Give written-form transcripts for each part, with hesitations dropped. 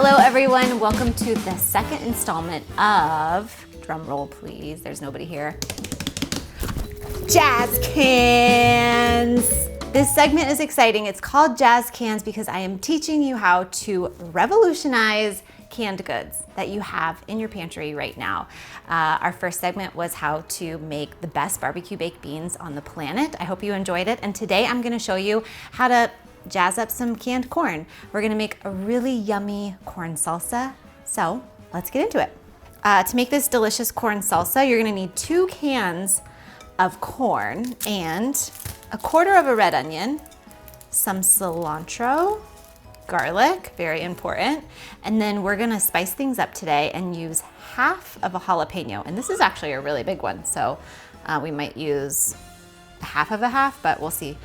Hello everyone, welcome to the second installment of, drum roll please, there's nobody here, Jazz Cans. This segment is exciting. It's called Jazz Cans because I am teaching you how to revolutionize canned goods that you have in your pantry right now. Our first segment was how to make the best barbecue baked beans on the planet. I hope you enjoyed it. And today I'm gonna show you how to jazz up some canned corn. We're gonna make a really yummy corn salsa. So let's get into it. To make this delicious corn salsa, you're gonna need 2 cans of corn and 1/4 of a red onion, some cilantro, garlic, very important. And then we're gonna spice things up today and use 1/2 of a jalapeno. And this is actually a really big one, so we might use 1/2 of a half, but we'll see.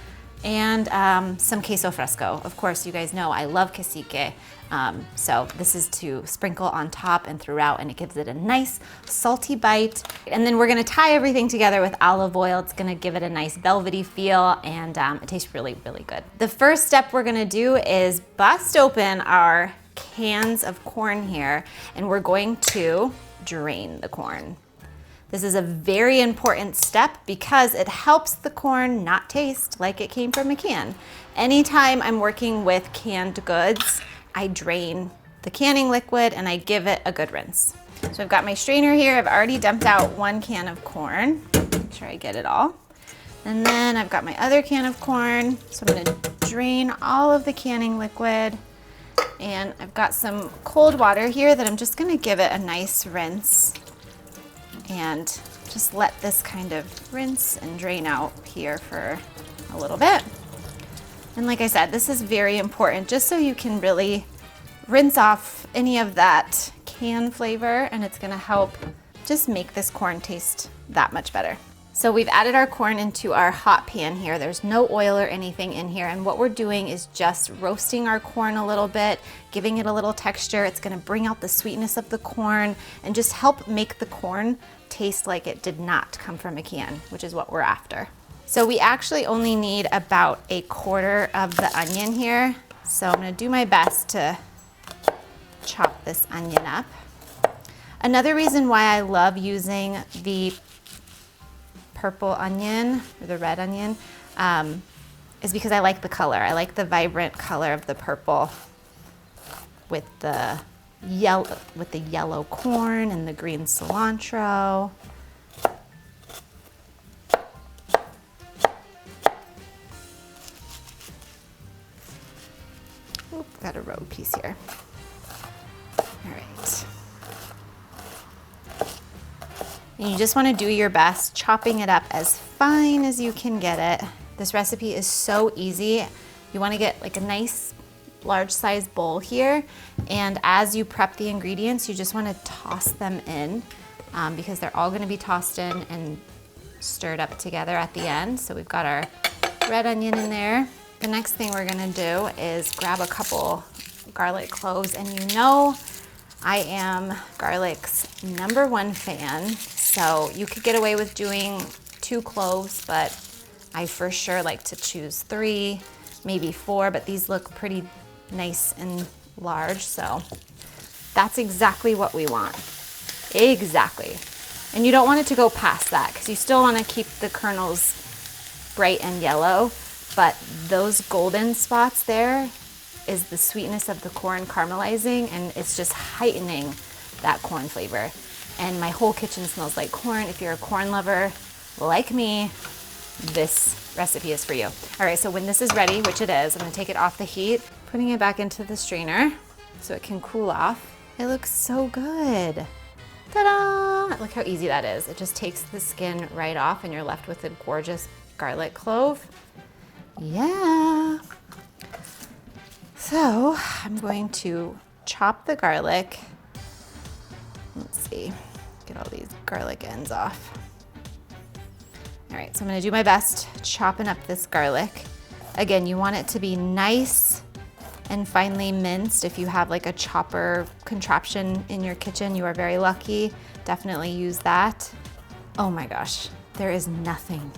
And some queso fresco. Of course, you guys know I love cacique. So this is to sprinkle on top and throughout, and it gives it a nice salty bite. And then we're gonna tie everything together with olive oil. It's gonna give it a nice velvety feel, and it tastes really, really good. The first step we're gonna do is bust open our cans of corn here, and we're going to drain the corn. This is a very important step because it helps the corn not taste like it came from a can. Anytime I'm working with canned goods, I drain the canning liquid and I give it a good rinse. So I've got my strainer here. I've already dumped out 1 can of corn. Make sure I get it all. And then I've got my other can of corn. So I'm gonna drain all of the canning liquid. And I've got some cold water here that I'm just gonna give it a nice rinse and just let this kind of rinse and drain out here for a little bit. And like I said, this is very important just so you can really rinse off any of that can flavor, and it's gonna help just make this corn taste that much better. So we've added our corn into our hot pan here. There's no oil or anything in here, and what we're doing is just roasting our corn a little bit, giving it a little texture. It's gonna bring out the sweetness of the corn and just help make the corn taste like it did not come from a can, which is what we're after. So we actually only need about 1/4 of the onion here. So I'm gonna do my best to chop this onion up. Another reason why I love using the purple onion or the red onion is because I like the color. I like the vibrant color of the purple with the yellow corn and the green cilantro. Oop, got a rogue piece here. All right. And you just want to do your best chopping it up as fine as you can get it. This recipe is so easy. You want to get like a nice large size bowl here, and as you prep the ingredients, you just want to toss them in because they're all going to be tossed in and stirred up together at the end. So we've got our red onion in there. The next thing we're going to do is grab a couple garlic cloves, and you know I am garlic's #1 fan. So you could get away with doing 2 cloves, but I for sure like to choose 3, maybe 4, but these look pretty nice and large, so that's exactly what we want. Exactly. And you don't want it to go past that because you still want to keep the kernels bright and yellow, but those golden spots there is the sweetness of the corn caramelizing, and it's just heightening that corn flavor. And my whole kitchen smells like corn. If you're a corn lover like me, this recipe is for you. All right, so when this is ready, which it is, I'm gonna take it off the heat, putting it back into the strainer so it can cool off. It looks so good. Ta-da! Look how easy that is. It just takes the skin right off and you're left with a gorgeous garlic clove. Yeah. So I'm going to chop the garlic. Let's see, get all these garlic ends off. All right, so I'm gonna do my best chopping up this garlic. Again, you want it to be nice and finely minced. If you have like a chopper contraption in your kitchen, you are very lucky. Definitely use that. Oh my gosh, there is nothing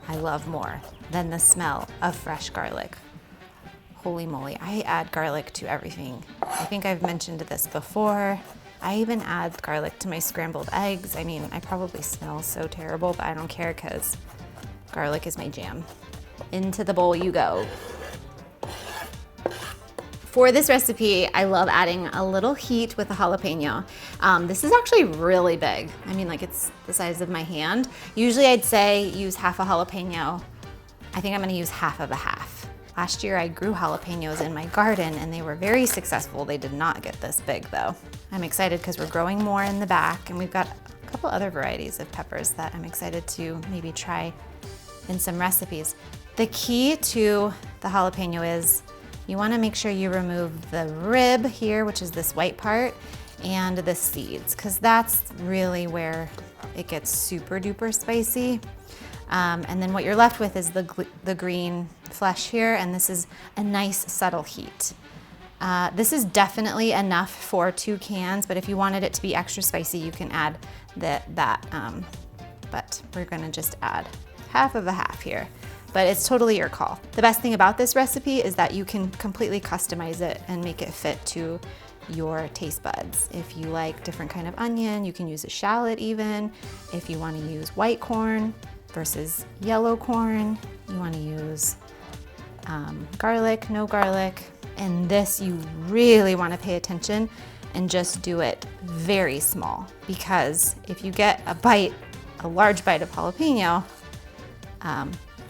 I love more than the smell of fresh garlic. Holy moly, I add garlic to everything. I think I've mentioned this before. I even add garlic to my scrambled eggs. I mean, I probably smell so terrible, but I don't care because garlic is my jam. Into the bowl you go. For this recipe, I love adding a little heat with a jalapeno. This is actually really big. I mean, like it's the size of my hand. Usually I'd say use half a jalapeno. I think I'm gonna use half of a half. Last year I grew jalapenos in my garden and they were very successful. They did not get this big though. I'm excited because we're growing more in the back and we've got a couple other varieties of peppers that I'm excited to maybe try in some recipes. The key to the jalapeno is you wanna make sure you remove the rib here, which is this white part, and the seeds, because that's really where it gets super duper spicy. And then what you're left with is the green flesh here, and this is a nice subtle heat. This is definitely enough for 2 cans, but if you wanted it to be extra spicy, you can add that, but we're gonna just add half of a half here. But it's totally your call. The best thing about this recipe is that you can completely customize it and make it fit to your taste buds. If you like different kind of onion, you can use a shallot even. If you wanna use white corn versus yellow corn, you wanna use garlic, no garlic. And this, you really wanna pay attention and just do it very small, because if you get a large bite of jalapeno,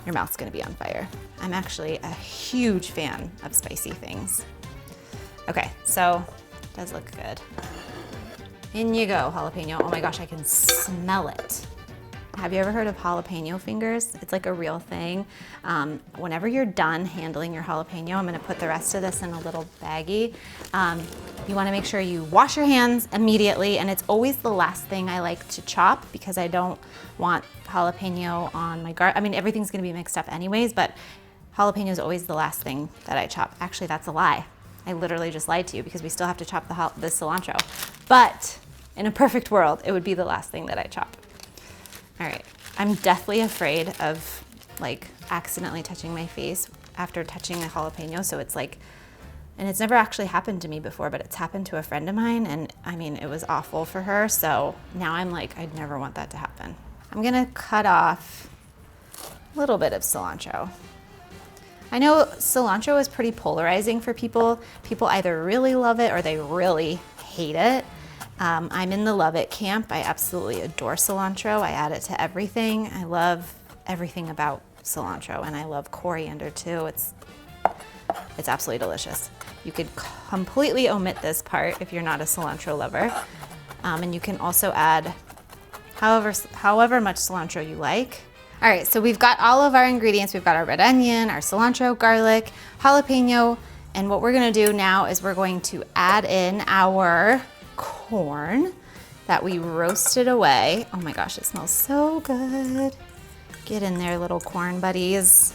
your mouth's gonna be on fire. I'm actually a huge fan of spicy things. Okay, so it does look good. In you go, jalapeno. Oh my gosh, I can smell it. Have you ever heard of jalapeno fingers? It's like a real thing. Whenever you're done handling your jalapeno, I'm gonna put the rest of this in a little baggie. You wanna make sure you wash your hands immediately, and it's always the last thing I like to chop because I don't want jalapeno on my garlic. I mean, everything's gonna be mixed up anyways, but jalapeno is always the last thing that I chop. Actually, that's a lie. I literally just lied to you because we still have to chop the cilantro. But in a perfect world, it would be the last thing that I chop. All right, I'm deathly afraid of like accidentally touching my face after touching a jalapeno. So it's like, and it's never actually happened to me before, but it's happened to a friend of mine. And I mean, it was awful for her. So now I'm like, I'd never want that to happen. I'm gonna cut off a little bit of cilantro. I know cilantro is pretty polarizing for people. People either really love it or they really hate it. I'm in the love it camp. I absolutely adore cilantro. I add it to everything. I love everything about cilantro, and I love coriander too. It's absolutely delicious. You could completely omit this part if you're not a cilantro lover. And you can also add however much cilantro you like. All right, so we've got all of our ingredients. We've got our red onion, our cilantro, garlic, jalapeno, and what we're gonna do now is we're going to add in our corn that we roasted away. Oh my gosh, it smells so good. Get in there, little corn buddies.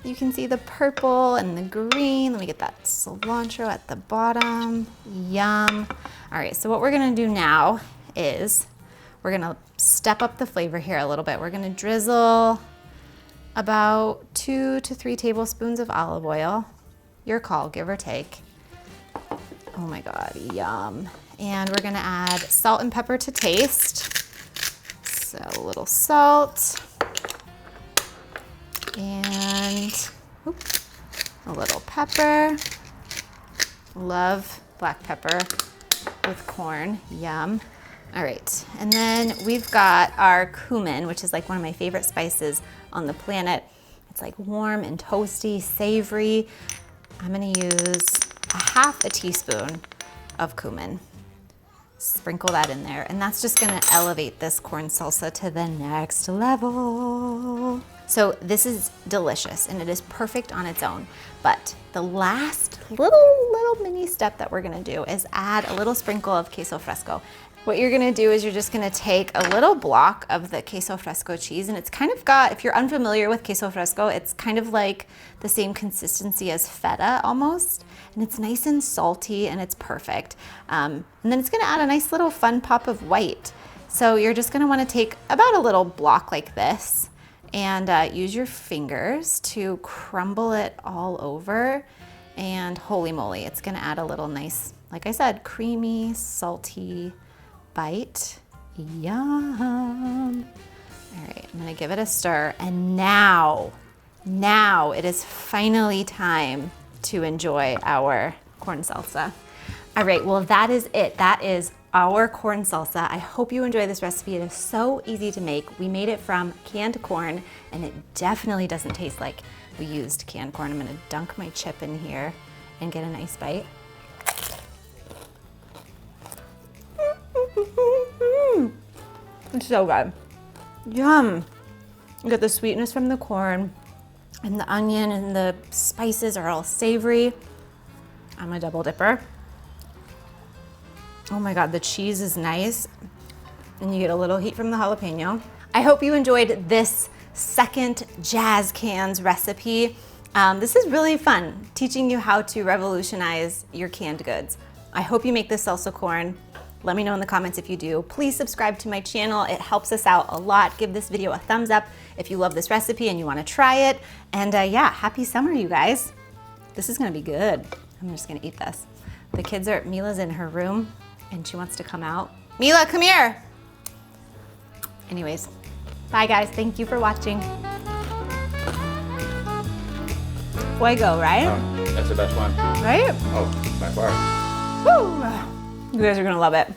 You can see the purple and the green. Let me get that cilantro at the bottom. Yum. All right, so what we're gonna do now is we're gonna step up the flavor here a little bit. We're gonna drizzle about 2 to 3 tablespoons of olive oil. Your call, give or take. Oh my God, yum. And we're gonna add salt and pepper to taste. So a little salt and a little pepper. Love black pepper with corn, yum. All right, and then we've got our cumin, which is like one of my favorite spices on the planet. It's like warm and toasty, savory. I'm gonna use a half a teaspoon of cumin. Sprinkle that in there, and that's just gonna elevate this corn salsa to the next level. So this is delicious, and it is perfect on its own. But the last little mini step that we're gonna do is add a little sprinkle of queso fresco. What you're gonna do is you're just gonna take a little block of the queso fresco cheese, and it's kind of got, if you're unfamiliar with queso fresco, it's kind of like the same consistency as feta almost, and it's nice and salty, and it's perfect. And then it's gonna add a nice little fun pop of white. So you're just gonna wanna take about a little block like this, and use your fingers to crumble it all over. And holy moly, it's gonna add a little nice, like I said, creamy, salty bite. Yum. All right, I'm gonna give it a stir. And now it is finally time to enjoy our corn salsa. All right, well, that is it. That is our corn salsa. I hope you enjoy this recipe. It is so easy to make. We made it from canned corn, and it definitely doesn't taste like we used canned corn. I'm gonna dunk my chip in here and get a nice bite. It's so good. Yum. You get the sweetness from the corn, and the onion and the spices are all savory. I'm a double dipper. Oh my God, the cheese is nice, and you get a little heat from the jalapeno. I hope you enjoyed this second Jazz Cans recipe. This is really fun, teaching you how to revolutionize your canned goods. I hope you make this salsa corn. Let me know in the comments if you do. Please subscribe to my channel. It helps us out a lot. Give this video a thumbs up if you love this recipe and you want to try it. And yeah, happy summer, you guys. This is gonna be good. I'm just gonna eat this. The kids are, Mila's in her room and she wants to come out. Mila, come here. Anyways, bye guys, thank you for watching. Fuego, right? That's the best one. Right? Oh, by far. Woo! You guys are gonna love it.